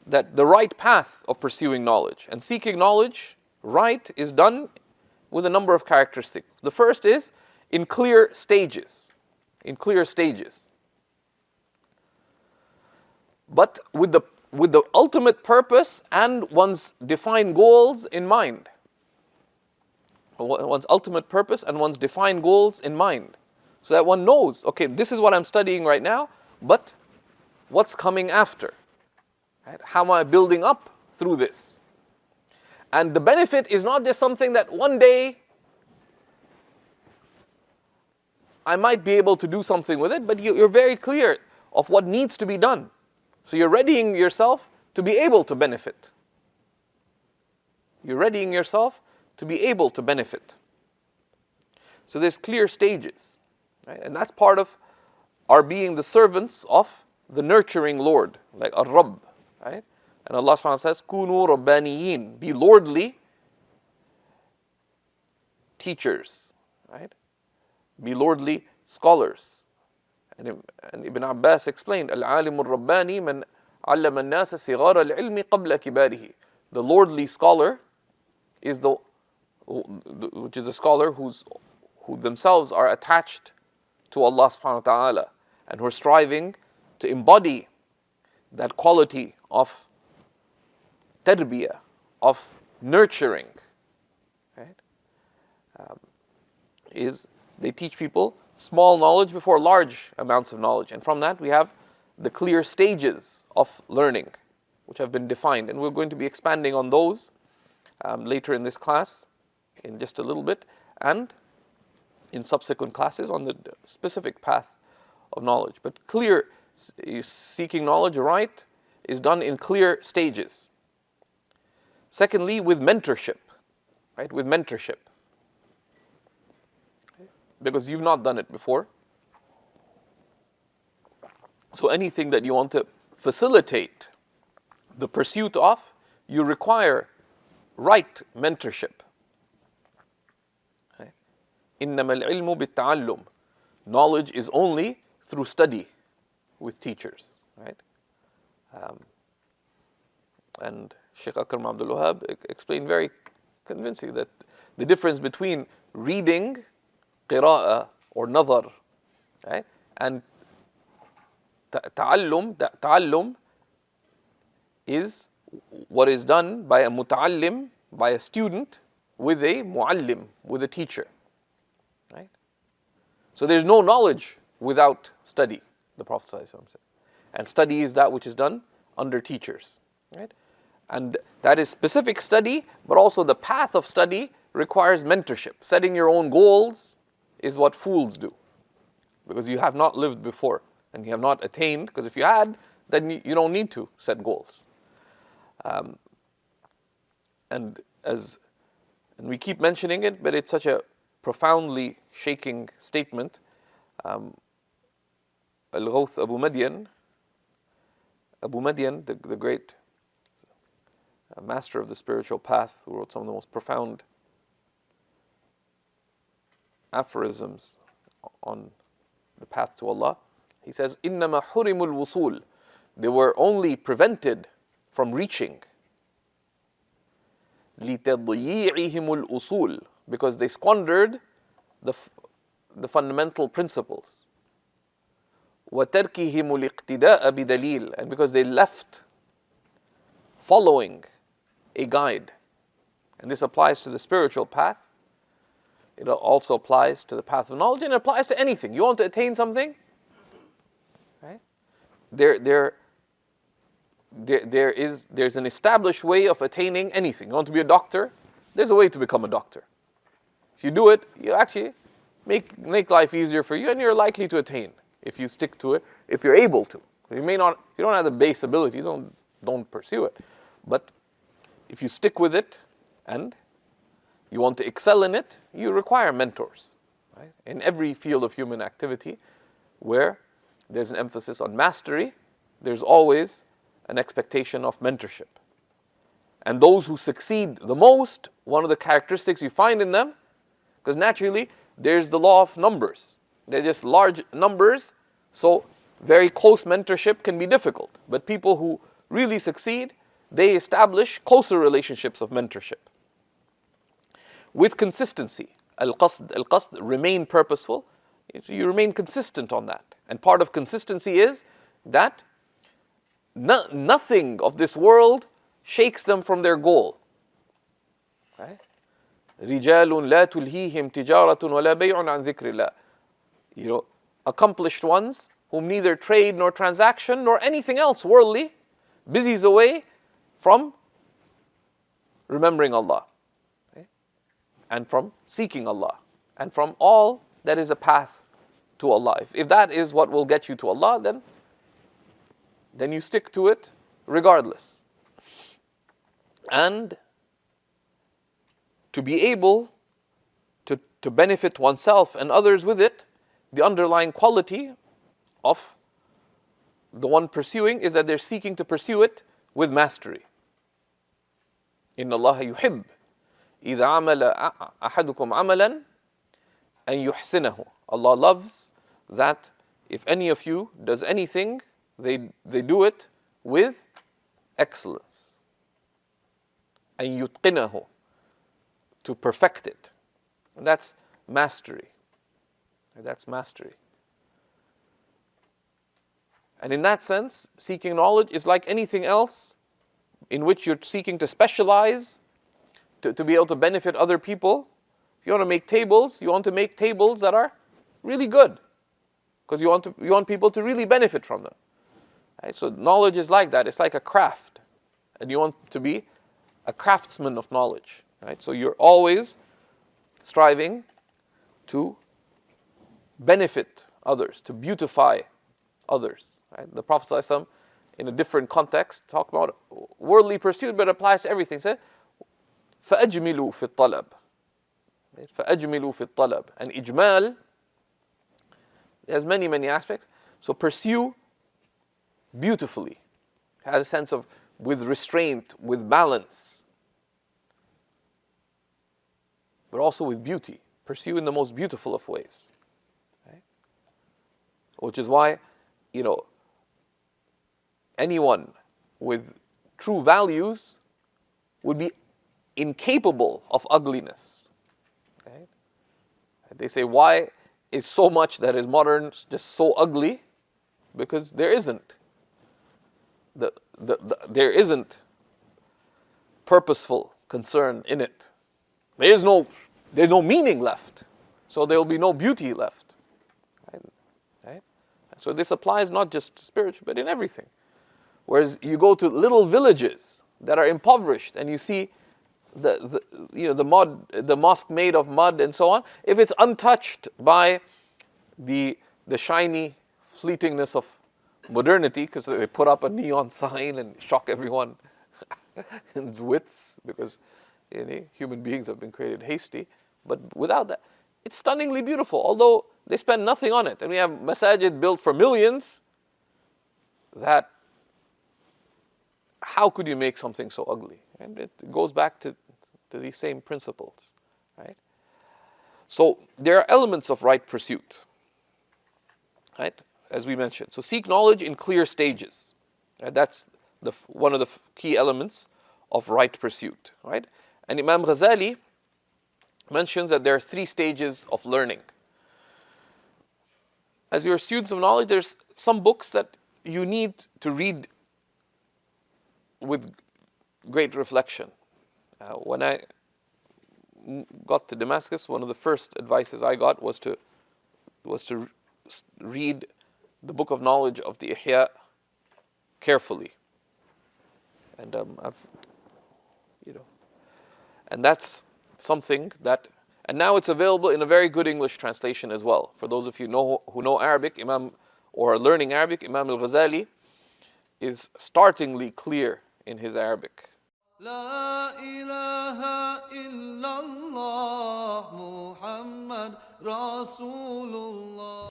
that the right path of pursuing knowledge and seeking knowledge, right, is done with a number of characteristics. The first is in clear stages. In clear stages. But with the ultimate purpose and one's defined goals in mind. One's ultimate purpose and one's defined goals in mind. So that one knows, okay, this is what I'm studying right now, but what's coming after? Right? How am I building up through this? And the benefit is not just something that one day I might be able to do something with it, but you're very clear of what needs to be done. So you're readying yourself to be able to benefit. You're readying yourself to be able to benefit. So there's clear stages. Right? And that's part of our being the servants of the nurturing Lord, like Ar-Rabb. Right? And Allah subhanahu wa ta'ala says, Kunu Rabbaniyin, be lordly teachers. Right? Be lordly scholars. And Ibn Abbas explained, Al-Alim al-Rabbani man allama an-nasa sighara al-ilmi qabla kibarihi. The lordly scholar is which is a scholar who themselves are attached to Allah subhanahu wa ta'ala and who are striving to embody that quality of tarbiyah, of nurturing. Right? They teach people small knowledge before large amounts of knowledge. And from that we have the clear stages of learning, which have been defined. And we're going to be expanding on those later in this class, in just a little bit, and in subsequent classes on the specific path of knowledge. But clear, seeking knowledge right, is done in clear stages. Secondly, with mentorship. Right? With mentorship. Because you've not done it before. So anything that you want to facilitate the pursuit of, you require right mentorship. إِنَّمَا الْعِلْمُ بِالتَّعَلُّمِ. Knowledge is only through study with teachers. Right? And Shaykh Akram Abdul Wahab explained very convincingly that the difference between reading qira'ah or nadhar, right, and ta'allum is what is done by a muta'allim, by a student, with a mu'allim, with a teacher. Right? So there's no knowledge without study, the Prophet ﷺ said. And study is that which is done under teachers. Right? And that is specific study, but also the path of study requires mentorship. Setting your own goals is what fools do, because you have not lived before and you have not attained, because if you had, then you don't need to set goals. And we keep mentioning it, but it's such a profoundly shaking statement. Al-Ghawth Abu Madian, the great master of the spiritual path, who wrote some of the most profound aphorisms on the path to Allah. He says, إِنَّمَا حُرِمُ الْوُصُولِ. They were only prevented from reaching. لِتَضْيِيعِهِمُ الْأُصُولِ. Because they squandered the fundamental principles. وَتَرْكِهِمُ الْإِقْتِدَاءَ بِدَلِيلٍ. And because they left following a guide. And this applies to the spiritual path. It also applies to the path of knowledge, and it applies to anything. You want to attain something? Right? There's an established way of attaining anything. You want to be a doctor? There's a way to become a doctor. If you do it, you actually make life easier for you, and you're likely to attain if you stick to it, if you're able to. You don't have the base ability, don't pursue it. But if you stick with it and you want to excel in it, you require mentors. Right? In every field of human activity where there's an emphasis on mastery, there's always an expectation of mentorship. And those who succeed the most, one of the characteristics you find in them, because naturally there's the law of numbers. They're just large numbers, so very close mentorship can be difficult. But people who really succeed, they establish closer relationships of mentorship. With consistency, al-qasd, remain purposeful. So you remain consistent on that. And part of consistency is that nothing of this world shakes them from their goal. Right? رِجَالٌ لَا تُلْهِيهِمْ تِجَارَةٌ وَلَا بَيْعٌ عَنْ ذِكْرِ اللَّهِ. You know, accomplished ones whom neither trade nor transaction nor anything else worldly busies away from remembering Allah, okay? And from seeking Allah, and from all that is a path to Allah. If that is what will get you to Allah, then you stick to it regardless. And to be able to benefit oneself and others with it, the underlying quality of the one pursuing is that they're seeking to pursue it with mastery. إِنَّ اللَّهَ يُحِبُّ إِذَا عَمَلَ أَحَدُكُمْ عَمَلًا أَن يُحْسِنَهُ. Allah loves that if any of you does anything, they do it with excellence. أَن يُتْقِنَهُ, to perfect it. And that's mastery. That's mastery. And in that sense, seeking knowledge is like anything else in which you're seeking to specialize to be able to benefit other people. If you want to make tables, you want to make tables that are really good, because you want people to really benefit from them. Right? So knowledge is like that. It's like a craft, and you want to be a craftsman of knowledge. Right? So you're always striving to benefit others, to beautify others. Right? The Prophet ﷺ, in a different context, talked about worldly pursuit, but applies to everything. He said, فَأَجْمِلُوا فِي الطَّلَبِ. فَأَجْمِلُوا فِي الطَّلَبِ. And ijmal has many, many aspects. So pursue beautifully. Has a sense of with restraint, with balance, but also with beauty. Pursue in the most beautiful of ways. Right? Which is why, you know, anyone with true values would be incapable of ugliness. Right? They say, why is so much that is modern just so ugly? Because there isn't. There isn't purposeful concern in it. There's no meaning left. So there will be no beauty left. Right? So this applies not just to spiritual, but in everything. Whereas you go to little villages that are impoverished and you see the mosque made of mud and so on, if it's untouched by the shiny fleetingness of modernity, because they put up a neon sign and shock everyone in its wits, because human beings have been created hasty. But without that, it's stunningly beautiful, although they spend nothing on it. And we have masajid built for millions. That, how could you make something so ugly? And it goes back to these same principles, right? So there are elements of right pursuit, right? As we mentioned. So seek knowledge in clear stages. Right? That's one of the key elements of right pursuit, right? And Imam Ghazali mentions that there are 3 stages of learning. As you're students of knowledge, there's some books that you need to read with great reflection. When I got to Damascus, one of the first advices I got was to read the book of knowledge of the Ihya carefully. And and that's something that, and now it's available in a very good English translation as well. For those of you who know Arabic, or are learning Arabic, Imam al-Ghazali is startlingly clear in his Arabic. La ilaha illallah Muhammad Rasulullah.